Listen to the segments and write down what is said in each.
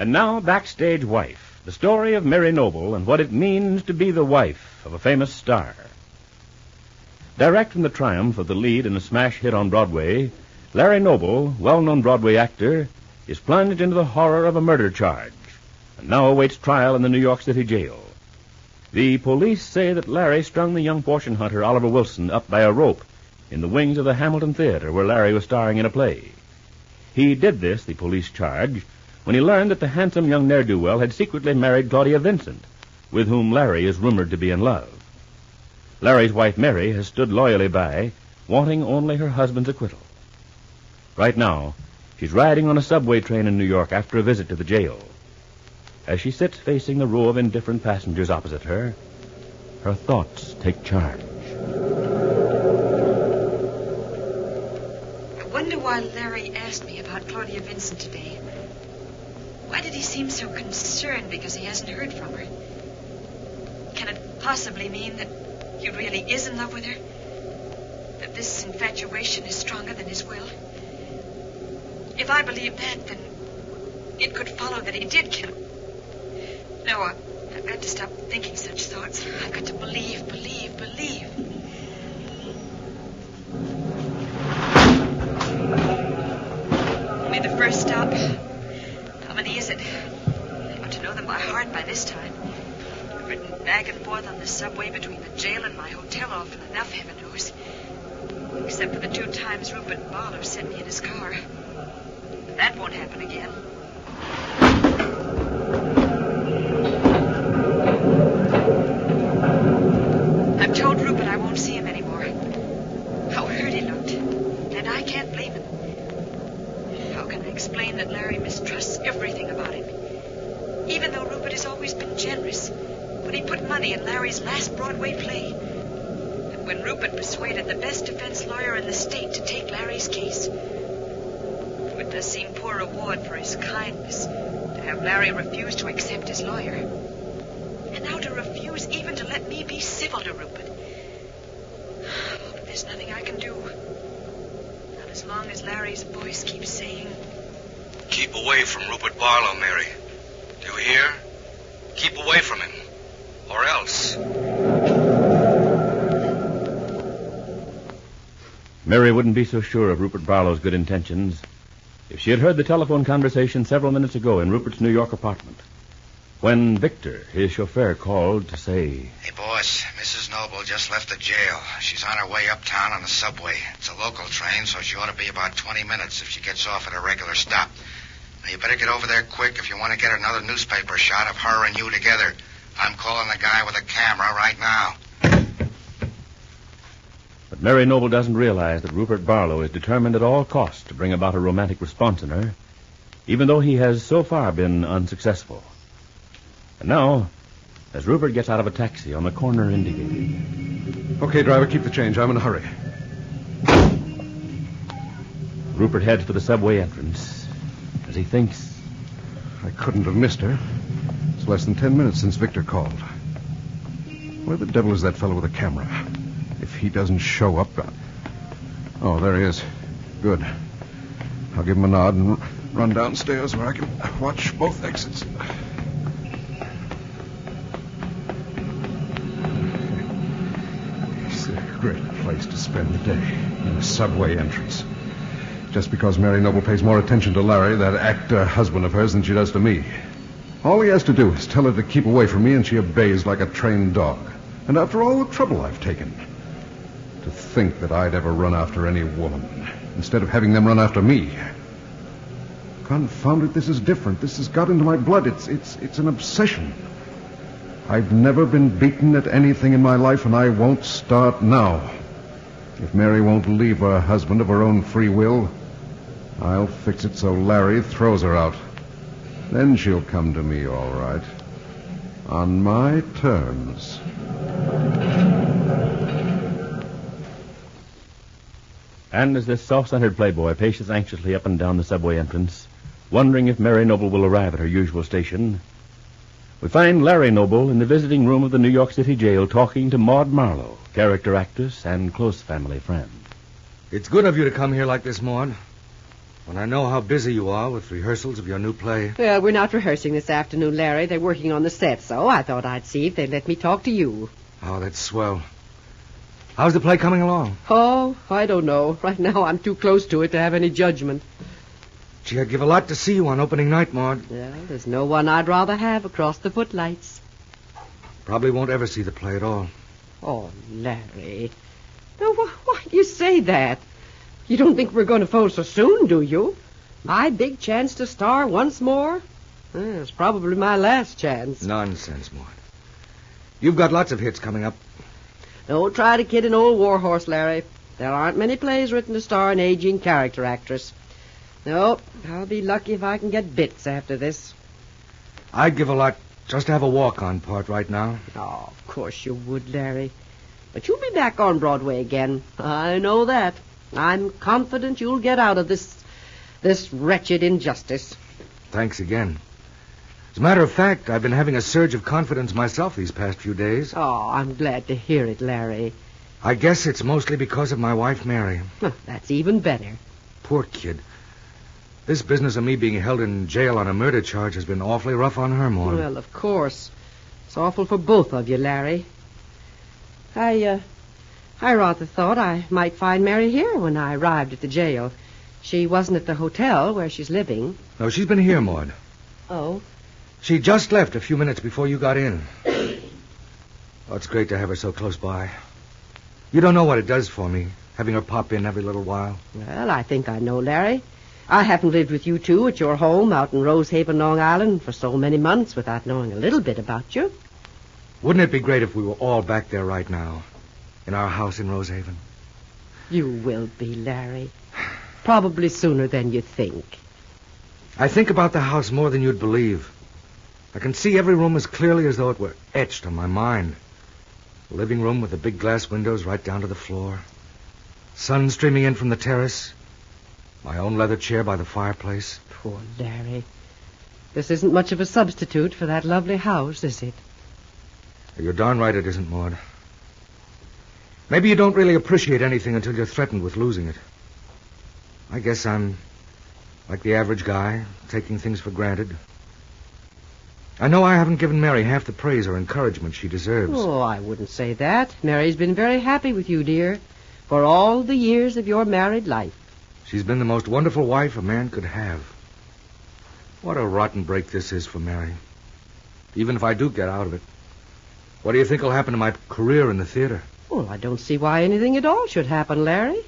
And now, Backstage Wife, the story of Mary Noble and what it means to be the wife of a famous star. Direct from the triumph of the lead in a smash hit on Broadway, Larry Noble, well-known Broadway actor, is plunged into the horror of a murder charge and now awaits trial in the New York City jail. The police say that Larry strung the young fortune hunter Oliver Wilson up by a rope in the wings of the Hamilton Theater where Larry was starring in a play. He did this, the police charge, when he learned that the handsome young ne'er-do-well had secretly married Claudia Vincent, with whom Larry is rumored to be in love. Larry's wife, Mary, has stood loyally by, wanting only her husband's acquittal. Right now, she's riding on a subway train in New York after a visit to the jail. As she sits facing the row of indifferent passengers opposite her, her thoughts take charge. I wonder why Larry asked me about Claudia Vincent today. Why did he seem so concerned because he hasn't heard from her? Can it possibly mean that he really is in love with her? That this infatuation is stronger than his will? If I believe that, then it could follow that he did kill her. No, I've got to stop thinking such thoughts. I've got to believe. Only the first stop. How many is it? I ought to know them by heart by this time. I've ridden back and forth on the subway between the jail and my hotel often enough, heaven knows. Except for the 2 times Rupert Barlow sent me in his car. But that won't happen again. I've told Rupert I won't see him anymore. How hurt he looked. And I can't blame him. How can I explain that Larry mistrusts everything about him? Even though Rupert has always been generous. When he put money in Larry's last Broadway play. And when Rupert persuaded the best defense lawyer in the state to take Larry's case. It does seem poor reward for his kindness to have Larry refuse to accept his lawyer. And now to refuse even to let me be civil to Rupert. Oh, but there's nothing I can do. Not as long as Larry's voice keeps saying... Keep away from Rupert Barlow, Mary. Do you hear? Keep away from him. Or else. Mary wouldn't be so sure of Rupert Barlow's good intentions if she had heard the telephone conversation several minutes ago in Rupert's New York apartment, when Victor, his chauffeur, called to say... Hey, boss, Mrs. Noble just left the jail. She's on her way uptown on the subway. It's a local train, so she ought to be about 20 minutes if she gets off at a regular stop. Now, you better get over there quick if you want to get another newspaper shot of her and you together. I'm calling the guy with the camera right now. But Mary Noble doesn't realize that Rupert Barlow is determined at all costs to bring about a romantic response in her, even though he has so far been unsuccessful. And now, as Rupert gets out of a taxi on the corner indicated... Okay, driver, keep the change. I'm in a hurry. Rupert heads for the subway entrance as he thinks... I couldn't have missed her. It's less than 10 minutes since Victor called. Where the devil is that fellow with the camera? If he doesn't show up... Oh, there he is. Good. I'll give him a nod and run downstairs where I can watch both exits. It's a great place to spend the day, in a subway entrance. Just because Mary Noble pays more attention to Larry, that actor husband of hers, than she does to me. All he has to do is tell her to keep away from me, and she obeys like a trained dog. And after all the trouble I've taken... To think that I'd ever run after any woman, instead of having them run after me. Confound it, this is different. This has got into my blood. It's an obsession. I've never been beaten at anything in my life, and I won't start now. If Mary won't leave her husband of her own free will, I'll fix it so Larry throws her out. Then she'll come to me, all right. On my terms. And as this self-centered playboy paces anxiously up and down the subway entrance, wondering if Mary Noble will arrive at her usual station, we find Larry Noble in the visiting room of the New York City jail talking to Maud Marlowe, character actress and close family friend. It's good of you to come here like this, Maud. When I know how busy you are with rehearsals of your new play. Well, we're not rehearsing this afternoon, Larry. They're working on the set, so I thought I'd see if they'd let me talk to you. Oh, that's swell. How's the play coming along? Oh, I don't know. Right now I'm too close to it to have any judgment. Gee, I'd give a lot to see you on opening night, Maud. Well, there's no one I'd rather have across the footlights. Probably won't ever see the play at all. Oh, Larry. Now, why do you say that? You don't think we're going to fold so soon, do you? My big chance to star once more? It's probably my last chance. Nonsense, Maud. You've got lots of hits coming up. Don't try to kid an old warhorse, Larry. There aren't many plays written to star an aging character actress. No, I'll be lucky if I can get bits after this. I'd give a lot just to have a walk-on part right now. Oh, of course you would, Larry. But you'll be back on Broadway again. I know that. I'm confident you'll get out of this wretched injustice. Thanks again. As a matter of fact, I've been having a surge of confidence myself these past few days. Oh, I'm glad to hear it, Larry. I guess it's mostly because of my wife, Mary. That's even better. Poor kid. This business of me being held in jail on a murder charge has been awfully rough on her, Maud. Well, of course. It's awful for both of you, Larry. I rather thought I might find Mary here when I arrived at the jail. She wasn't at the hotel where she's living. No, she's been here, Maud. Oh? She just left a few minutes before you got in. Oh, it's great to have her so close by. You don't know what it does for me, having her pop in every little while. Well, I think I know, Larry. I haven't lived with you two at your home out in Rosehaven, Long Island, for so many months without knowing a little bit about you. Wouldn't it be great if we were all back there right now, in our house in Rosehaven? You will be, Larry. Probably sooner than you think. I think about the house more than you'd believe. I can see every room as clearly as though it were etched on my mind. The living room with the big glass windows right down to the floor. Sun streaming in from the terrace. My own leather chair by the fireplace. Poor Larry. This isn't much of a substitute for that lovely house, is it? You're darn right it isn't, Maud. Maybe you don't really appreciate anything until you're threatened with losing it. I guess I'm like the average guy, taking things for granted. I know I haven't given Mary half the praise or encouragement she deserves. Oh, I wouldn't say that. Mary's been very happy with you, dear, for all the years of your married life. She's been the most wonderful wife a man could have. What a rotten break this is for Mary. Even if I do get out of it, what do you think will happen to my career in the theater? Well, I don't see why anything at all should happen, Larry.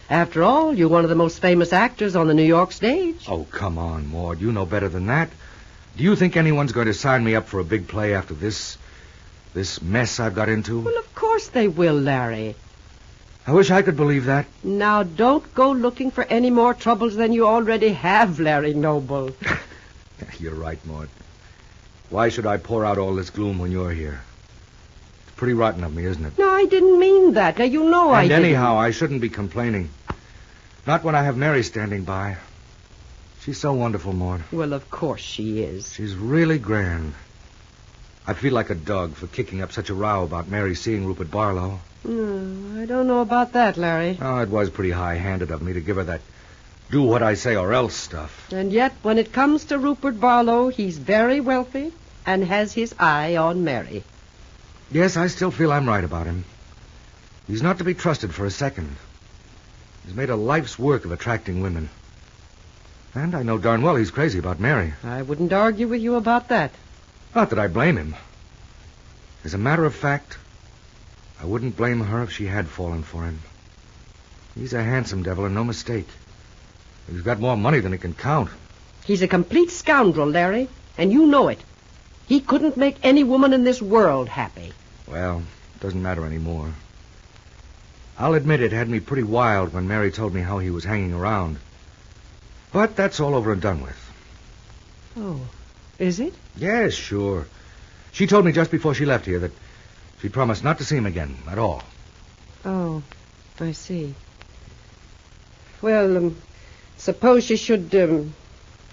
After all, you're one of the most famous actors on the New York stage. Oh, come on, Maud. You know better than that. Do you think anyone's going to sign me up for a big play after this mess I've got into? Well, of course they will, Larry. I wish I could believe that. Now, don't go looking for any more troubles than you already have, Larry Noble. You're right, Maud. Why should I pour out all this gloom when you're here? It's pretty rotten of me, isn't it? No, I didn't mean that. Now, you know I didn't. And anyhow, I shouldn't be complaining. Not when I have Mary standing by. She's so wonderful, Maud. Well, of course she is. She's really grand. I feel like a dog for kicking up such a row about Mary seeing Rupert Barlow. I don't know about that, Larry. Oh, it was pretty high-handed of me to give her that do what I say or else stuff. And yet, when it comes to Rupert Barlow, he's very wealthy and has his eye on Mary. Yes, I still feel I'm right about him. He's not to be trusted for a second. He's made a life's work of attracting women. And I know darn well he's crazy about Mary. I wouldn't argue with you about that. Not that I blame him. As a matter of fact, I wouldn't blame her if she had fallen for him. He's a handsome devil and no mistake. He's got more money than he can count. He's a complete scoundrel, Larry, and you know it. He couldn't make any woman in this world happy. Well, it doesn't matter anymore. I'll admit it had me pretty wild when Mary told me how he was hanging around. But that's all over and done with. Oh, is it? Yes, sure. She told me just before she left here that she'd promised not to see him again at all. Oh, I see. Well, suppose she should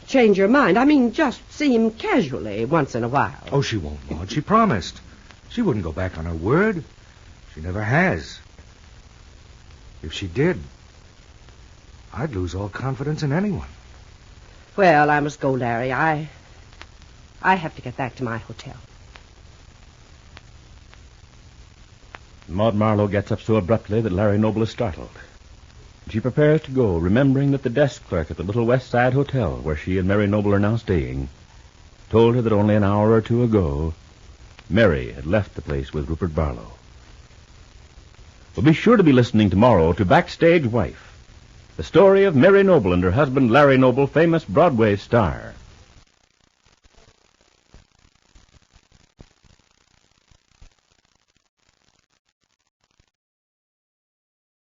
change her mind. I mean, just see him casually once in a while. Oh, she won't, Maud. She promised. She wouldn't go back on her word. She never has. If she did, I'd lose all confidence in anyone. Well, I must go, Larry. I have to get back to my hotel. Maud Marlowe gets up so abruptly that Larry Noble is startled. She prepares to go, remembering that the desk clerk at the Little West Side Hotel, where she and Mary Noble are now staying, told her that only an hour or two ago, Mary had left the place with Rupert Barlow. Well, be sure to be listening tomorrow to Backstage Wife, the story of Mary Noble and her husband Larry Noble, famous Broadway star.